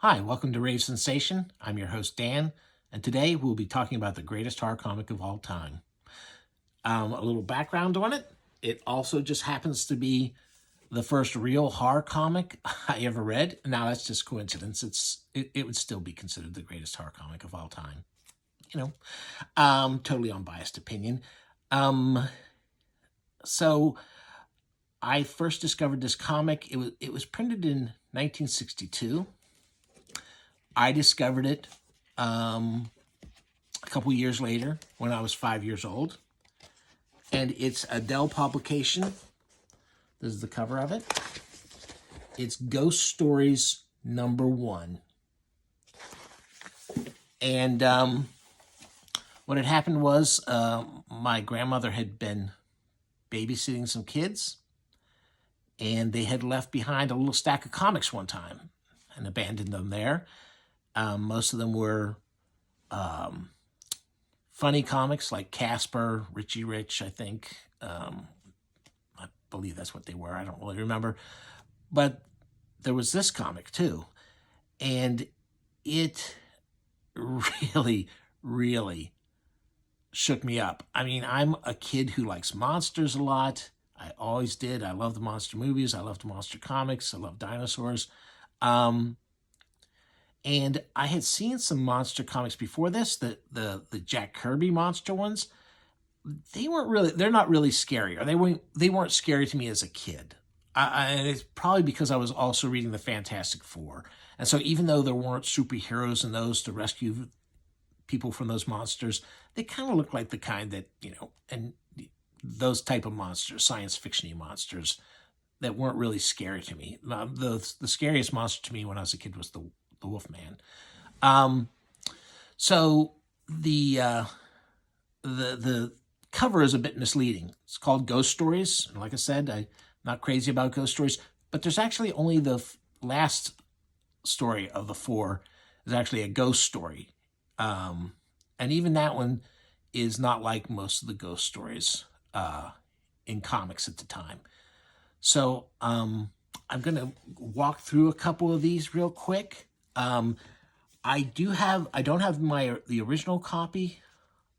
Hi, welcome to Rave Sensation. I'm your host, Dan, and today we'll be talking about the greatest horror comic of all time. A little background on it. It also just happens to be the first real horror comic I ever read. Now, that's just coincidence. It would still be considered the greatest horror comic of all time. Totally unbiased opinion. So I first discovered this comic. It was printed in 1962. I discovered it a couple years later when I was 5 years old. And it's a Dell publication. This is the cover of it. It's Ghost Stories #1. And what had happened was my grandmother had been babysitting some kids, and they had left behind a little stack of comics one time and abandoned them there. Most of them were funny comics like Casper, Richie Rich, I think. I believe that's what they were. I don't really remember. But there was this comic too. And it really, really shook me up. I mean, I'm a kid who likes monsters a lot. I always did. I love the monster movies. I love the monster comics. I love dinosaurs. And I had seen some monster comics before this, the Jack Kirby monster ones. They're not really scary, or they weren't scary to me as a kid. And it's probably because I was also reading the Fantastic Four. And so even though there weren't superheroes in those to rescue people from those monsters, they kind of looked like the kind that, and those type of monsters, science fiction-y monsters, that weren't really scary to me. The scariest monster to me when I was a kid was the Wolfman. So the cover is a bit misleading. It's called Ghost Stories. And like I said, I'm not crazy about ghost stories, but there's actually only the last story of the four is actually a ghost story. And even that one is not like most of the ghost stories in comics at the time. So I'm going to walk through a couple of these real quick. I don't have the original copy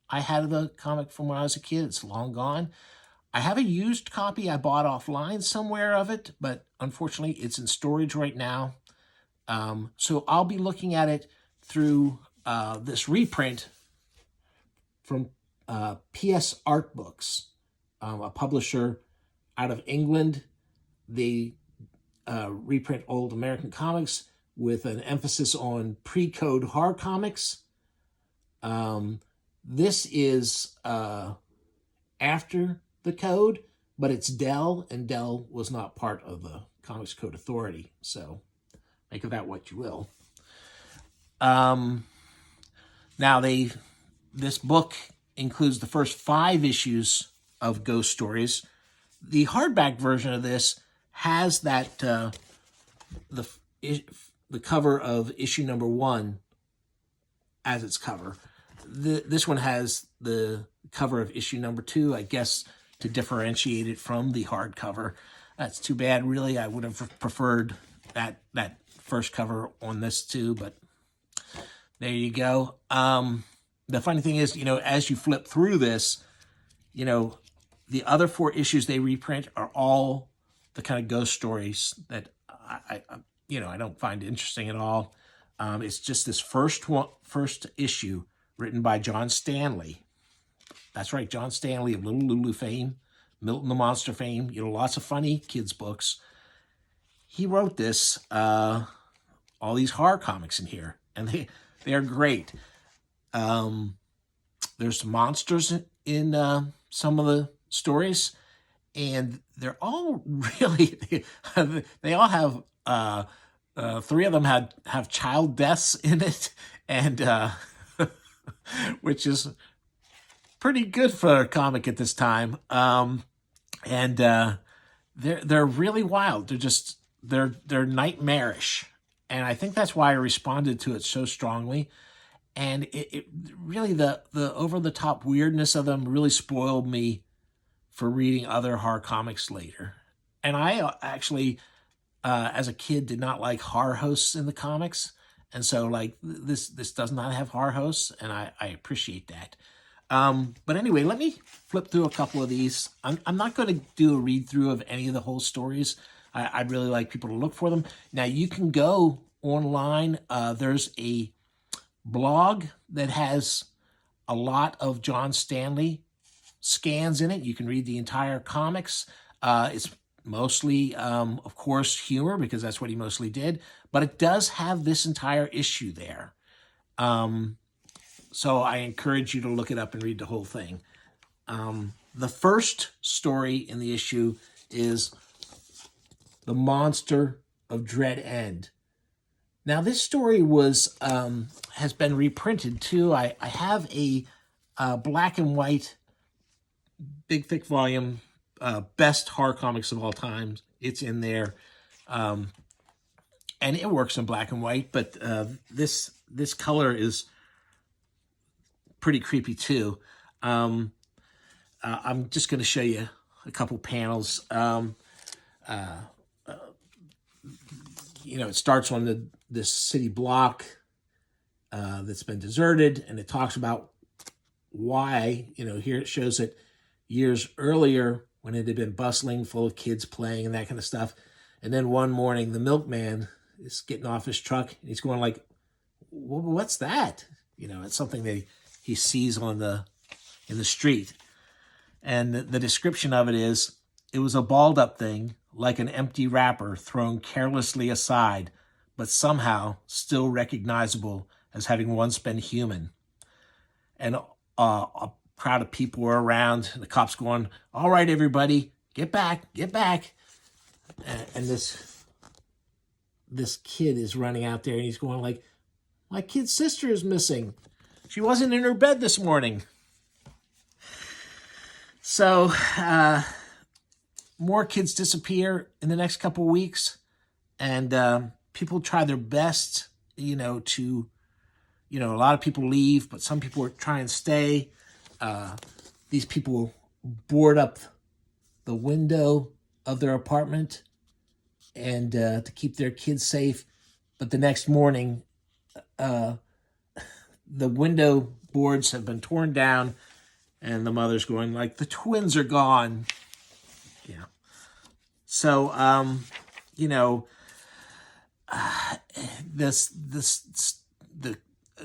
I had of the comic from when I was a kid. It's long gone. I have a used copy I bought offline somewhere of it, but unfortunately it's in storage right now. So I'll be looking at it through this reprint from PS Art Books, a publisher out of England. They reprint old American comics with an emphasis on pre-code horror comics. This is after the code, but it's Dell, and Dell was not part of the Comics Code Authority, so make of that what you will. Now, this book includes the first 5 issues of Ghost Stories. The hardback version of this has that the cover of issue #1 as its cover. This one has the cover of issue #2, I guess, to differentiate it from the hardcover. That's too bad, really. I would have preferred that first cover on this too, but there you go. The funny thing is, as you flip through this, the other 4 issues they reprint are all the kind of ghost stories that I don't find interesting at all. It's just this first issue written by John Stanley. That's right, John Stanley of Little Lulu fame, Milton the Monster fame, lots of funny kids books. He wrote this, all these horror comics in here, and they are great. There's monsters in some of the stories, and they're all really, they all have, 3 of them have child deaths in it, and which is pretty good for a comic at this time. And they're really wild. They're nightmarish, and I think that's why I responded to it so strongly. And it really, the over-the-top weirdness of them really spoiled me for reading other horror comics later. And I actually, as a kid, did not like horror hosts in the comics. And so like this does not have horror hosts, and I appreciate that. But anyway, let me flip through a couple of these. I'm not going to do a read through of any of the whole stories. I'd really like people to look for them. Now you can go online. There's a blog that has a lot of John Stanley scans in it. You can read the entire comics. It's mostly, of course, humor, because that's what he mostly did. But it does have this entire issue there. So I encourage you to look it up and read the whole thing. The first story in the issue is The Monster of Dread End. Now this story was has been reprinted too. I have a black and white, big thick volume, best horror comics of all time. It's in there, and it works in black and white. But this color is pretty creepy too. I'm just going to show you a couple panels. You know, it starts on this city block that's been deserted, and it talks about why. You know, here it shows it years earlier when it had been bustling, full of kids playing and that kind of stuff. And then one morning, the milkman is getting off his truck, and he's going like, "What's that?" You know, it's something that he sees in the street. And the description of it is, it was a balled up thing, like an empty wrapper thrown carelessly aside, but somehow still recognizable as having once been human. And a crowd of people were around, and the cops going, "All right, everybody, get back, get back." And this kid is running out there, and he's going like, "My kid's sister is missing. She wasn't in her bed this morning." So, more kids disappear in the next couple of weeks, and people try their best, you know, to, you know, a lot of people leave, but some people try and stay. These people board up the window of their apartment and to keep their kids safe. But the next morning, the window boards have been torn down, and the mother's going like, "The twins are gone." Yeah. So, you know, the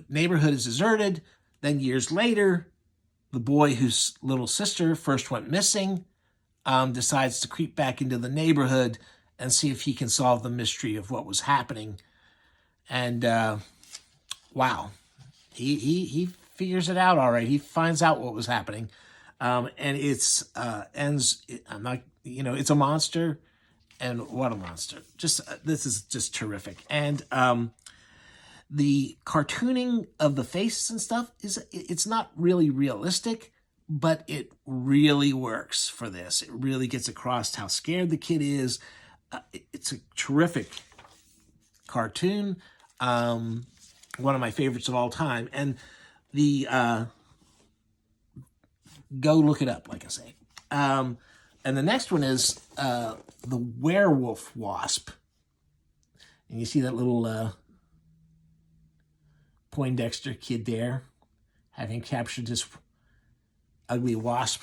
neighborhood is deserted. Then years later, the boy whose little sister first went missing decides to creep back into the neighborhood and see if he can solve the mystery of what was happening. And wow, he figures it out all right. He finds out what was happening, and it's ends. I'm not, you know, it's a monster, and what a monster! Just this is just terrific, and the cartooning of the faces and stuff it's not really realistic, but it really works for this. It really gets across how scared the kid is. It's a terrific cartoon. One of my favorites of all time. And the go look it up, like I say. And the next one is the Werewolf Wasp. And you see that little Poindexter kid there, having captured this ugly wasp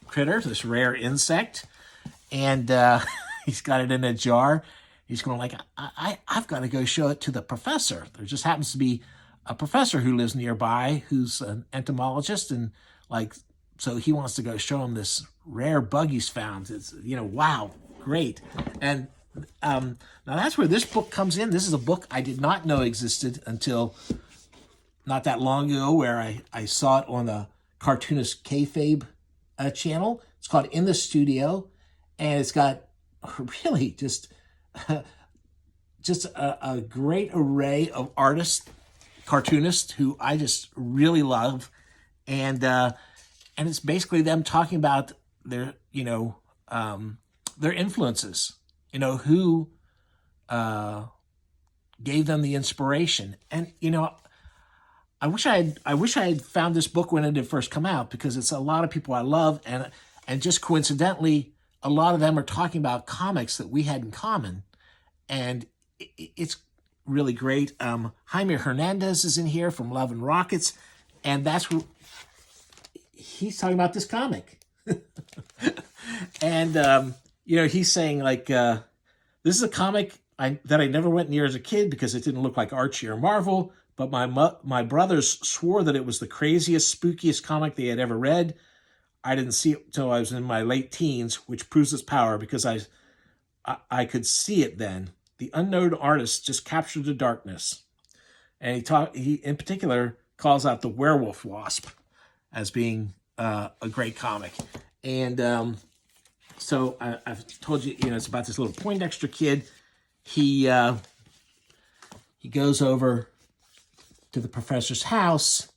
critter, this rare insect, and he's got it in a jar. He's going like, I've got to go show it to the professor. There just happens to be a professor who lives nearby who's an entomologist, and like, so he wants to go show him this rare bug he's found. It's, you know, wow, great. And now that's where this book comes in. This is a book I did not know existed until not that long ago, where I saw it on the Cartoonist Kayfabe channel. It's called In the Studio, and it's got really just a great array of artists, cartoonists who I just really love, and it's basically them talking about their, you know, their influences, you know, who gave them the inspiration. And you know, I wish I had found this book when it had first come out, because it's a lot of people I love, and just coincidentally, a lot of them are talking about comics that we had in common, and it's really great. Jaime Hernandez is in here from Love and Rockets, and that's what he's talking about this comic. And he's saying like, this is a comic that I never went near as a kid because it didn't look like Archie or Marvel, but my brothers swore that it was the craziest, spookiest comic they had ever read. I didn't see it until I was in my late teens, which proves its power because I could see it then. The unknown artist just captured the darkness. And he in particular calls out the Werewolf Wasp as being a great comic. And so I've told you, it's about this little Poindexter kid. He goes over to the professor's house.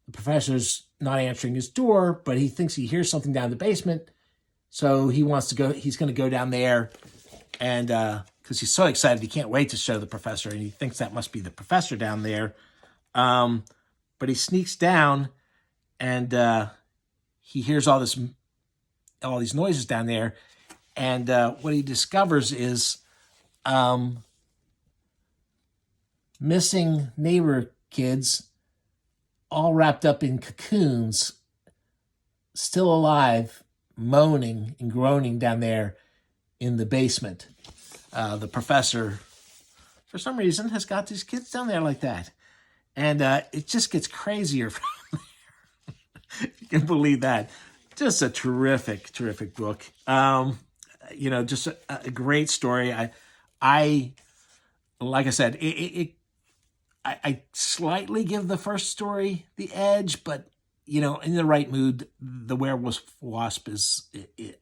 The professor's not answering his door, but he thinks he hears something down in the basement. So he wants to go. He's going to go down there, and because he's so excited, he can't wait to show the professor, and he thinks that must be the professor down there. But he sneaks down, and he hears all these noises down there, and what he discovers is missing neighbor kids, all wrapped up in cocoons, still alive, moaning and groaning down there in the basement. The professor, for some reason, has got these kids down there like that. And it just gets crazier from there. You can believe that. Just a terrific, terrific book. Just a great story. I like I said, I slightly give the first story the edge, but in the right mood, the Werewolf Wasp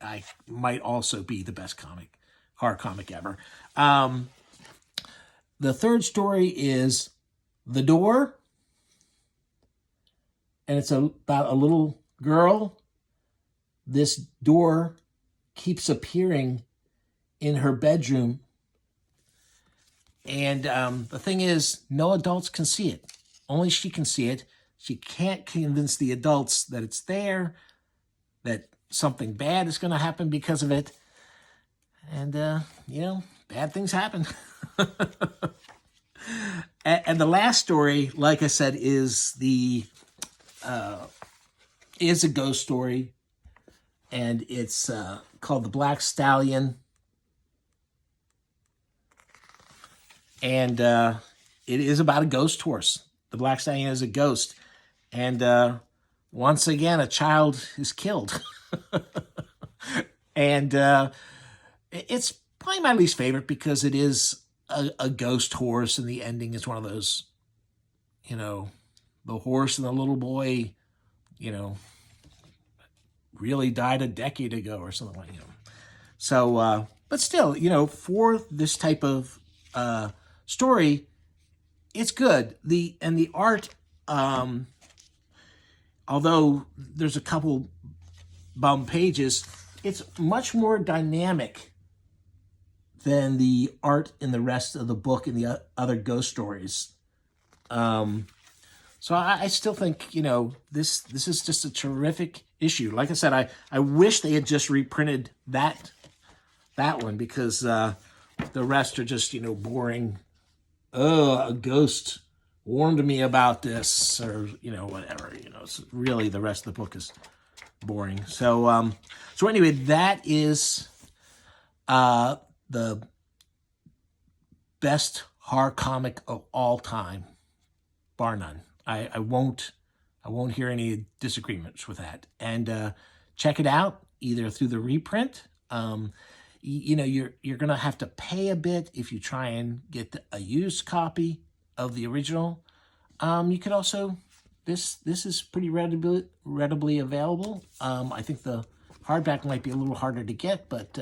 I might also be the best horror comic ever. The third story is The Door, and it's about a little girl. This door keeps appearing in her bedroom. And the thing is, no adults can see it. Only she can see it. She can't convince the adults that it's there, that something bad is going to happen because of it. And, bad things happen. And the last story, like I said, is a ghost story. And it's called The Black Stallion. And it is about a ghost horse. The Black Stallion is a ghost. And once again, a child is killed. And it's probably my least favorite because it is a ghost horse. And the ending is one of those, the horse and the little boy, really died a decade ago or something like that. So, but still, for this type of story, it's good. The art, although there's a couple bum pages, it's much more dynamic than the art in the rest of the book and the other ghost stories. So I still think, this is just a terrific issue. Like I said, I wish they had just reprinted that one because the rest are just, boring. Oh, a ghost warned me about this, or whatever. It's really, the rest of the book is boring. So anyway, that is the best horror comic of all time, bar none. I won't hear any disagreements with that. And check it out either through the reprint. You're gonna have to pay a bit if you try and get a used copy of the original. You could also this is pretty readily available. I think the hardback might be a little harder to get, but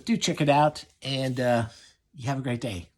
do check it out, and you have a great day.